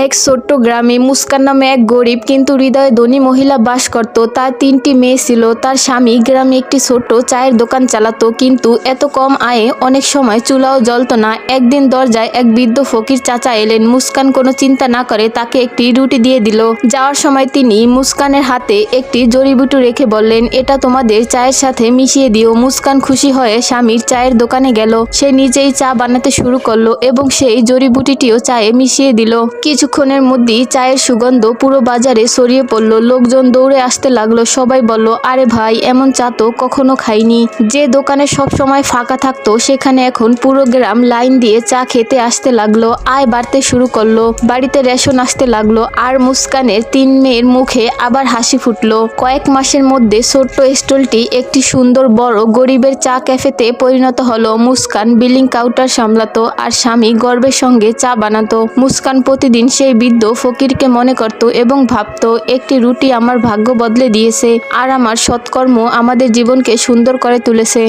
এক ছোট্ট গ্রামে মুস্কান নামে এক গরিব কিন্তু হৃদয়ে ধনী মহিলা বাস করত। তার 3টি মেয়ে ছিল। তার স্বামী গ্রামে একটি ছোট্ট চায়ের দোকান চালাতো, কিন্তু এত কম আয়ে অনেক সময় চুলাও জ্বলতো না। একদিন দরজায় এক বৃদ্ধ ফকির চাচা এলেন। মুস্কান কোনো চিন্তা না করে তাকে একটি রুটি দিয়ে দিল। যাওয়ার সময় তিনি মুস্কানের হাতে একটি জড়িবুটি রেখে বললেন, এটা তোমাদের চায়ের সাথে মিশিয়ে দিও। মুস্কান খুশি হয়ে স্বামীর চায়ের দোকানে গেল। সে নিজেই চা বানাতে শুরু করলো এবং সেই জড়িবুটিটিও চায়ে মিশিয়ে দিল। কিছুক্ষণের মধ্যেই চায়ের সুগন্ধ পুরো বাজারে ছড়িয়ে পড়ল। লোকজন দৌড়ে আসতে লাগলো। সবাই বলল, আরে ভাই, এমন চা তো কখনো খাইনি। যে দোকানে সব সময় ফাঁকা থাকতো সেখানে এখন পুরো গ্রাম লাইন দিয়ে চা খেতে আসতে লাগলো। আয় বাড়তে শুরু করলো। বাড়িতে রেশন আসতে লাগলো। আর মুস্কানের 3 মেয়ের মুখে আবার হাসি ফুটলো। কয়েক মাসের মধ্যে ছোট্ট স্টলটি একটি সুন্দর বড় গরিবের চা ক্যাফেতে পরিণত হলো। মুস্কান বিলিং কাউন্টার সামলাতো আর স্বামী গর্বের সঙ্গে চা বানাতো। মুস্কান প্রতিদিন সেই বৃদ্ধ ফকিরকে মনে করত এবং ভাবতো, একটি রুটি আমার ভাগ্য বদলে দিয়েছে আর আমার সৎকর্ম আমাদের জীবনকে সুন্দর করে তুলেছে।